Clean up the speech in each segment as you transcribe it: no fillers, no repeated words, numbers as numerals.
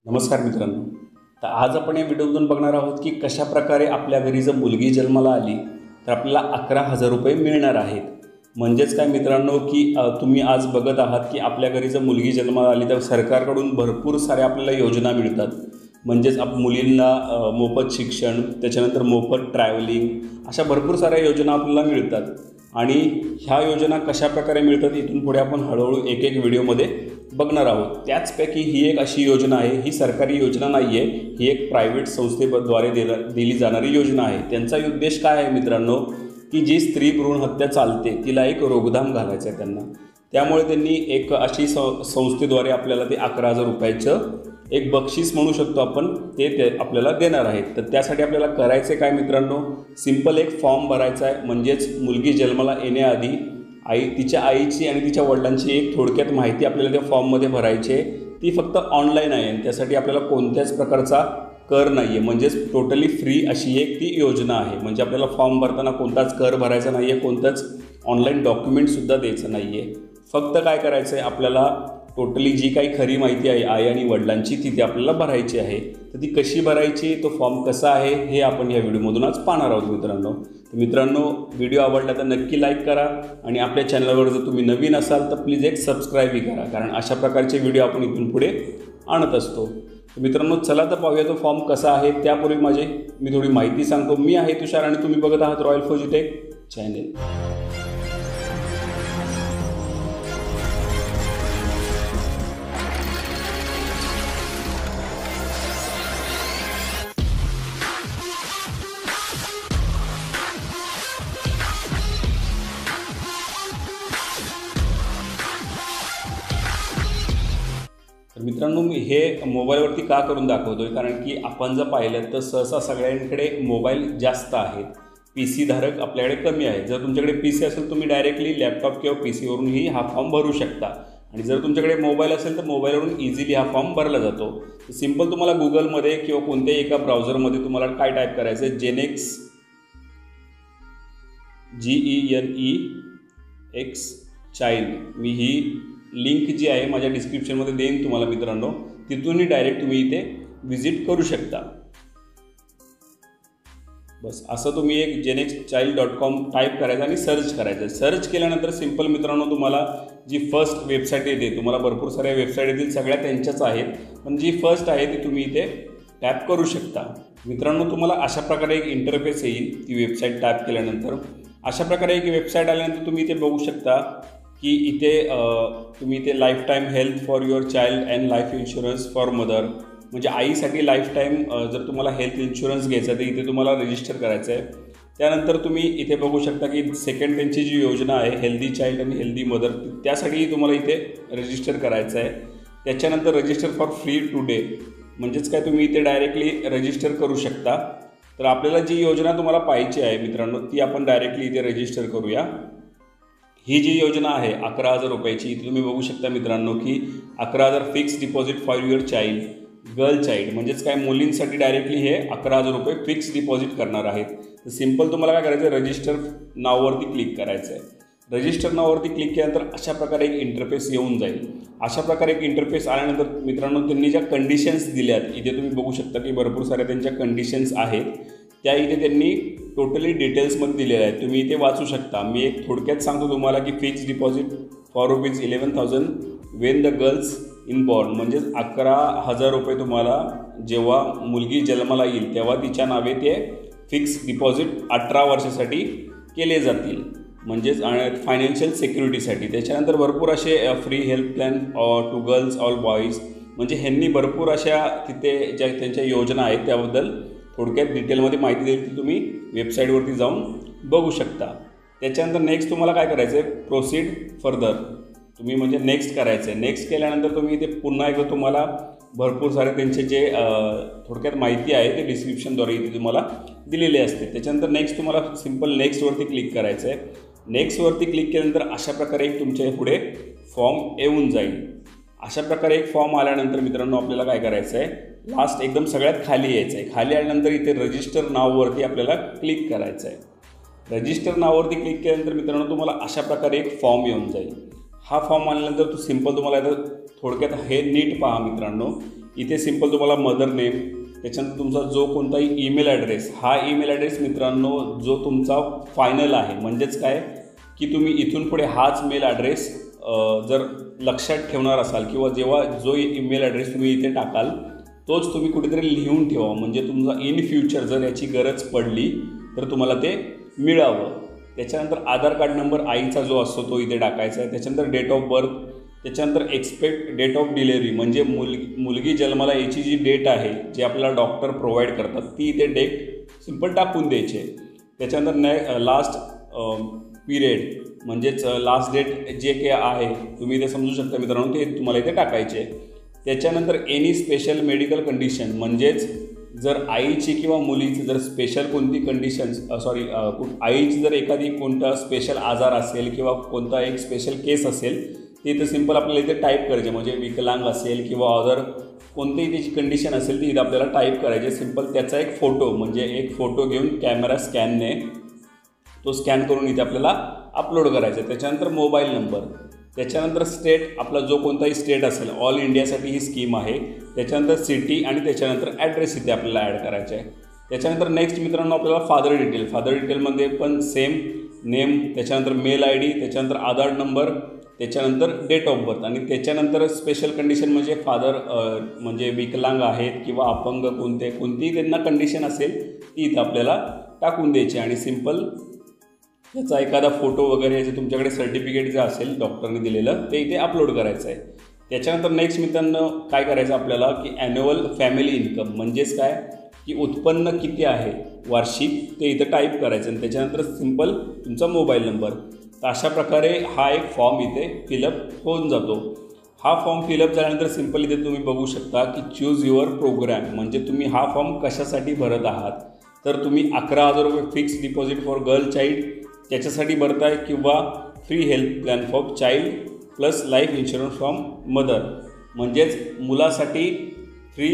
नमस्कार मित्रांनो, तर आज आपण या व्हिडिओमधून बघणार आहोत की कशा प्रकारे आपल्या घरी जर मुलगी जन्माला आली तर आपल्याला 11,000 रुपये मिळणार आहेत। म्हणजेच काय मित्रांनो की तुम्ही आज बघत आहात की आपल्या घरी जर मुलगी जन्माला आली तर सरकारकडून भरपूर साऱ्या आपल्याला योजना मिळतात। म्हणजेच मुलींना मोफत शिक्षण, त्याच्यानंतर मोफत ट्रॅव्हलिंग, अशा भरपूर साऱ्या योजना आपल्याला मिळतात। आणि ह्या योजना कशा प्रकारे मिळतात इथून पुढे आपण हळूहळू एक एक व्हिडिओमध्ये बघणार आहोत। त्याचपैकी ही एक अशी योजना आहे, ही सरकारी योजना नाही आहे, ही एक प्रायव्हेट संस्थेद्वारे दिली जाणारी योजना आहे। त्यांचा उद्देश काय आहे मित्रांनो की जी स्त्री भ्रूण हत्या चालते तिला एक रोकथाम घालायचं आहे त्यांना। त्यामुळे त्यांनी एक अशी संस्थेद्वारे आपल्याला ते 11,000 रुपयाचं एक बक्षीस म्हणू शकतो आपण, ते आपल्याला देणार आहेत। तर त्यासाठी आपल्याला करायचं काय मित्रांनो, सिंपल एक फॉर्म भरायचा आहे। म्हणजेच मुलगी जन्माला येण्याआधी तिच्या आईची आणि तिच्या वडिलांची एक थोडक्यात माहिती आपल्याला त्या फॉर्ममध्ये भरायची आहे। ती फक्त ऑनलाईन आहे आणि त्यासाठी आपल्याला कोणत्याच प्रकारचा कर नाही आहे, म्हणजेच टोटली फ्री अशी एक ती योजना आहे। म्हणजे आपल्याला फॉर्म भरताना कोणताच कर भरायचा नाही आहे, कोणताच ऑनलाईन डॉक्युमेंटसुद्धा द्यायचं नाही आहे। फक्त काय करायचं आहे, आपल्याला टोटली जी काही खरी माहिती आहे आई आणि वडिलांची ती आपल्याला भरायची आहे। तर ती कशी भरायची, तो फॉर्म कसा आहे हे आपण या व्हिडिओमधून आज पाहणार आहोत मित्रांनो। तर मित्रांनो, व्हिडिओ आवडला तर नक्की लाईक करा आणि आपल्या चॅनलवर जर तुम्ही नवीन असाल तर प्लीज एक सबस्क्राईबही करा, कारण अशा प्रकारचे व्हिडिओ आपण इथून पुढे आणत असतो। तर मित्रांनो, चला तर पाहूया तो फॉर्म कसा आहे। त्यापूर्वी मी थोडी माहिती सांगतो। मी आहे तुषार आणि तुम्ही बघत आहात रॉयल फौजी टेक चॅनल। मित्रांनो, मी हे मोबाईलवरती का करून दाखवतोय, कारण की आपण जर पाहिलं तर सहसा सगळ्यांकडे मोबाईल जास्त आहेत, PC धारक आपल्याकडे कमी आहेत। जर तुमच्याकडे PC असेल तुम्ही डायरेक्टली लॅपटॉप किंवा PCवरूनही हा फॉर्म भरू शकता, आणि जर तुमच्याकडे मोबाईल असेल तर मोबाईलवरून इझिली हा फॉर्म भरला जातो। सिंपल तुम्हाला गुगलमध्ये किंवा कोणत्याही एका ब्राउझरमध्ये तुम्हाला काय टाईप करायचं आहे, जेनेक्स genexchild, मी ही लिंक जी आहे माझ्या डिस्क्रिप्शनमध्ये देईन तुम्हाला मित्रांनो, तिथूनही डायरेक्ट तुम्ही इथे व्हिजिट करू शकता। बस असं तुम्ही एक genexchild.com टाईप करायचं आणि सर्च करायचं। सर्च केल्यानंतर सिंपल मित्रांनो तुम्हाला जी फर्स्ट वेबसाईट येते, तुम्हाला भरपूर साऱ्या वेबसाईट येतील, सगळ्या त्यांच्याच आहेत, पण जी फर्स्ट आहे ती तुम्ही इथे टॅप करू शकता। मित्रांनो, तुम्हाला अशा प्रकारे एक इंटरफेस येईल, ती वेबसाईट टॅप केल्यानंतर अशा प्रकारे एक वेबसाईट आल्यानंतर तुम्ही इथे बघू शकता की इथे तुम्ही इथे life time health for your child and life insurance for mother, म्हणजे आईसाठी लाईफ टाईम जर तुम्हाला हेल्थ इन्शुरन्स घ्यायचा तर इथे तुम्हाला रजिस्टर करायचं आहे। त्यानंतर तुम्ही इथे बघू शकता की सेकंड त्यांची जी योजना आहे हेल्दी चाइल्ड आणि हेल्दी मदर, त्यासाठी तुम्हाला इथे रजिस्टर करायचं आहे। त्याच्यानंतर रजिस्टर फॉर फ्री टुडे, म्हणजेच काय तुम्ही इथे डायरेक्टली रजिस्टर करू शकता। तर आपल्याला जी योजना तुम्हाला पाहिजे आहे मित्रांनो ती आपण डायरेक्टली इथे रजिस्टर करूया। ही जी योजना आहे 11,000 रुपयाची, इथे तुम्ही बघू शकता मित्रांनो की 11,000 fix deposit for your child, girl child, म्हणजेच काय मुलींसाठी डायरेक्टली हे 11,000 रुपये फिक्स डिपॉझिट करणार आहेत। तर सिंपल तुम्हाला काय करायचं आहे, रजिस्टर नाववरती क्लिक करायचं आहे। रजिस्टर नाववरती क्लिक केल्यानंतर अशा प्रकारे एक इंटरफेस येऊन जाईल। अशा प्रकारे एक इंटरफेस आल्यानंतर मित्रांनो त्यांनी ज्या कंडिशन्स दिल्यात इथे तुम्ही बघू शकता की भरपूर साऱ्या त्यांच्या कंडिशन्स आहेत, त्या इथे त्यांनी टोटली डिटेल्समध्ये दिलेल्या आहेत, तुम्ही इथे वाचू शकता। मी एक थोडक्यात सांगतो तुम्हाला की fix deposit for ₹11,000 Wien the girls in born, म्हणजेच 11,000 रुपये तुम्हाला जेव्हा मुलगी जन्माला येईल तेव्हा तिच्या नावे ते फिक्स डिपॉझिट 18 वर्षासाठी केले जातील, म्हणजेच फायनान्शियल सिक्युरिटीसाठी। त्याच्यानंतर भरपूर असे free health plan to girls all boys, म्हणजे ह्यांनी भरपूर अशा तिथे ज्या त्यांच्या योजना आहेत त्याबद्दल थोडक्यात डिटेलमध्ये माहिती देईल, ती तुम्ही वेबसाईटवरती जाऊन बघू शकता। त्याच्यानंतर नेक्स्ट तुम्हाला काय करायचं आहे, प्रोसीड फर्दर, तुम्ही म्हणजे नेक्स्ट करायचं आहे। नेक्स्ट केल्यानंतर तुम्ही इथे पुन्हा एकदा तुम्हाला भरपूर सारे त्यांचे जे थोडक्यात माहिती आहे ते डिस्क्रिप्शनद्वारे इथे तुम्हाला दिलेले असते। त्याच्यानंतर नेक्स्ट तुम्हाला सिंपल नेक्स्टवरती क्लिक करायचं आहे। नेक्स्टवरती क्लिक केल्यानंतर अशा प्रकारे एक तुमच्या पुढे फॉर्म येऊन जाईल। अशा प्रकारे एक फॉर्म आल्यानंतर मित्रांनो आपल्याला काय करायचं आहे, लास्ट एकदम सगळ्यात खाली यायचं आहे। खाली आल्यानंतर इथे रजिस्टर नाववरती आपल्याला क्लिक करायचं आहे। रजिस्टर नाववरती क्लिक केल्यानंतर मित्रांनो तुम्हाला अशा प्रकारे एक फॉर्म येऊन जाईल। हा फॉर्म आल्यानंतर सिंपल तुम्हाला इथं थोडक्यात हे नीट पहा मित्रांनो, इथे सिंपल तुम्हाला मदर नेम, त्याच्यानंतर तुमचा जो कोणताही ईमेल ॲड्रेस, हा ईमेल ॲड्रेस मित्रांनो जो तुमचा फायनल आहे, म्हणजेच काय की तुम्ही इथून पुढे हाच मेल ॲड्रेस जर लक्षात ठेवणार असाल किंवा जेव्हा जो ईमेल ॲड्रेस तुम्ही इथे टाकाल तोच तुम्ही कुठेतरी लिहून ठेवा, म्हणजे तुमचा इन फ्युचर जर याची गरज पडली तर तुम्हाला ते मिळावं. त्याच्यानंतर आधार कार्ड नंबर आईचा जो असतो तो इथे टाकायचा आहे. त्याच्यानंतर डेट ऑफ बर्थ, त्याच्यानंतर एक्सपेक्ट डेट ऑफ डिलेव्हरी, म्हणजे मुलगी जन्माला याची जी डेट आहे जी आपल्याला डॉक्टर प्रोव्हाइड करतात ती इथे डेट सिंपल टाकून द्यायची आहे. त्याच्यानंतर लास्ट पिरियड, म्हणजेच लास्ट डेट जे काही आहे तुम्ही इथे समजू शकता मित्रांनो, ते तुम्हाला इथे टाकायचे. त्याच्यानंतर एनी स्पेशल मेडिकल कंडिशन, म्हणजेच जर आईची किंवा मुलीची जर स्पेशल कोणती कंडिशन्स आईची जर एखादी कोणता स्पेशल आजार असेल किंवा कोणता एक स्पेशल केस असेल ते इथे सिंपल आपल्याला इथे टाईप करायचे, म्हणजे विकलांग असेल किंवा अदर कोणतीही त्याची कंडिशन असेल ती इथे आपल्याला टाईप करायचे. सिंपल त्याचा एक फोटो, म्हणजे एक फोटो घेऊन कॅमेरा स्कॅनने तो स्कॅन करून इथे आपल्याला अपलोड करायचा. त्याच्यानंतर मोबाईल नंबर, त्याच्यानंतर स्टेट, आपला जो कोणताही स्टेट असेल, ऑल इंडियासाठी ही स्कीम आहे. त्याच्यानंतर सिटी आणि त्याच्यानंतर ॲड्रेस इथे आपल्याला ॲड करायचा आहे. त्याच्यानंतर नेक्स्ट मित्रांनो आपल्याला फादर डिटेल, फादर डिटेलमध्ये पण सेम नेम, त्याच्यानंतर मेल आय डी, त्याच्यानंतर आधार नंबर, त्याच्यानंतर डेट ऑफ बर्थ आणि त्याच्यानंतर स्पेशल कंडिशन म्हणजे फादर म्हणजे विकलांग आहेत किंवा अपंग कोणतीही त्यांना कंडिशन असेल ती इथं आपल्याला टाकून द्यायची आणि सिंपल याचा एखादा फोटो वगैरे जे तुमच्याकडे सर्टिफिकेट जे असेल डॉक्टरने दिलेलं ते इथे अपलोड करायचं आहे. त्याच्यानंतर नेक्स्ट मित्रांनो काय करायचं आपल्याला की ॲन्युअल फॅमिली इन्कम, म्हणजेच काय की उत्पन्न किती आहे वार्षिक ते इथं टाईप करायचं आणि त्याच्यानंतर सिंपल तुमचा मोबाईल नंबर. तर अशा प्रकारे हा एक फॉर्म इथे फिलअप होऊन जातो. हा फॉर्म फिलअप झाल्यानंतर सिंपल इथे तुम्ही बघू शकता की चूज युअर प्रोग्राम, म्हणजे तुम्ही हा फॉर्म कशासाठी भरत आहात. तर तुम्ही 11,000 रुपये fix deposit for girl child त्याच्यासाठी भरताय किंवा free health plan for child plus life insurance from mother, म्हणजेच मुलासाठी फ्री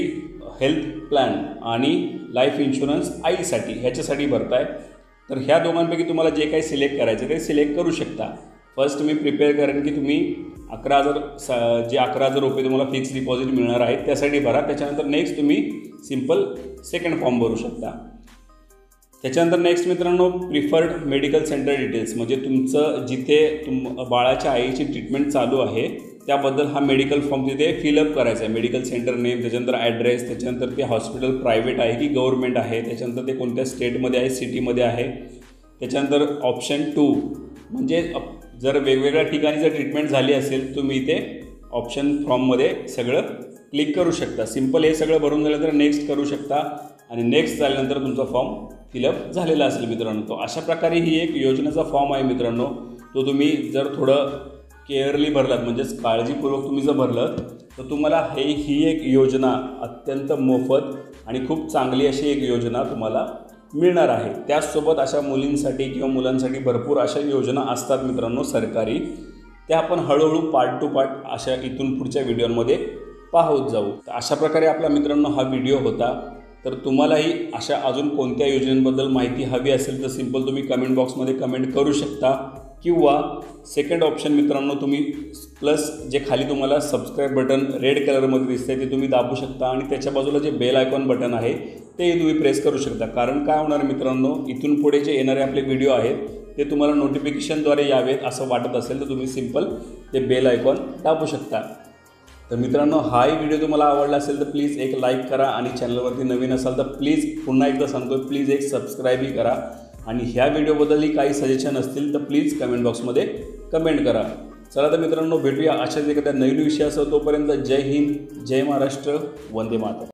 हेल्थ प्लॅन आणि लाईफ इन्शुरन्स आईसाठी ह्याच्यासाठी भरताय. तर ह्या दोघांपैकी तुम्हाला जे काही सिलेक्ट करायचं ते सिलेक्ट करू शकता. फर्स्ट मी प्रिपेअर करेन की तुम्ही 11,000 रुपये तुम्हाला फिक्स डिपॉझिट मिळणार आहेत त्यासाठी भरा. त्याच्यानंतर नेक्स्ट तुम्ही सिंपल सेकंड फॉर्म भरू शकता. त्याच्यानंतर नेक्स्ट मित्रांनो प्रिफर्ड मेडिकल सेंटर डिटेल्स, म्हणजे तुमचं जिथे बाळाच्या आईची ट्रीटमेंट चालू आहे त्याबद्दल हा मेडिकल फॉर्म तिथे फिलअप करायचा आहे. मेडिकल सेंटर नेम, त्याच्यानंतर ॲड्रेस, त्याच्यानंतर ते हॉस्पिटल प्रायव्हेट आहे की गव्हर्नमेंट आहे, त्याच्यानंतर ते कोणत्या स्टेटमध्ये आहे, सिटीमध्ये आहे. त्याच्यानंतर ऑप्शन 2 म्हणजे जर वेगवेगळ्या ठिकाणी जर ट्रीटमेंट झाली असेल तुम्ही इथे ऑप्शन फॉर्ममध्ये सगळं क्लिक करू शकता. सिंपल हे सगळं भरून झाल्यानंतर नेक्स्ट करू शकता आणि नेक्स्ट झाल्यानंतर तुमचा फॉर्म फिलअप झालेला असेल मित्रांनो. तो अशा प्रकारे ही एक योजनेचा फॉर्म आहे मित्रांनो. तो तुम्ही जर थोडं केअरली भरलात, म्हणजेच काळजीपूर्वक तुम्ही जर भरलं तर तुम्हाला ही एक योजना अत्यंत मोफत आणि खूप चांगली अशी एक योजना तुम्हाला मिळणार आहे. त्याचसोबत अशा मुलींसाठी किंवा मुलांसाठी भरपूर अशा योजना असतात मित्रांनो सरकारी, त्या आपण हळूहळू पार्ट टू पार्ट अशा इथून पुढच्या व्हिडिओमध्ये पाहत जाऊ. तर अशा प्रकारे आपला मित्रांनो हा व्हिडिओ होता. तर तुम्हालाही अशा अजून कोणत्या योजनेबद्दल माहिती हवी असेल तर सिंपल तुम्ही कमेंट बॉक्समध्ये कमेंट करू शकता किंवा सेकंड ऑप्शन मित्रांनो तुम्ही प्लस जे खाली तुम्हाला सबस्क्राईब बटन रेड कलरमध्ये दिसते ते तुम्ही दाबू शकता आणि त्याच्या बाजूला जे बेल आयकॉन बटन आहे ते तुम्ही प्रेस करू शकता. कारण काय होणार मित्रांनो, इथून पुढे जे येणारे आपले व्हिडिओ आहेत ते तुम्हाला नोटिफिकेशनद्वारे यावेत असं वाटत असेल तर तुम्ही सिंपल ते बेल आयकॉन दाबू शकता. तर मित्रांनो हाही व्हिडिओ तुम्हाला आवडला असेल तर प्लीज एक लाईक करा आणि चॅनलवरती नवीन असाल तर प्लीज पुन्हा एकदा सांगतो प्लीज एक सबस्क्राईबही करा आणि ह्या व्हिडिओबद्दलही काही सजेशन असतील तर प्लीज कमेंट बॉक्समध्ये कमेंट करा. चला तर मित्रांनो भेटूया अशाच एखाद्या नवीन विषयासह. तोपर्यंत जय हिंद, जय महाराष्ट्र, वंदे मातरम.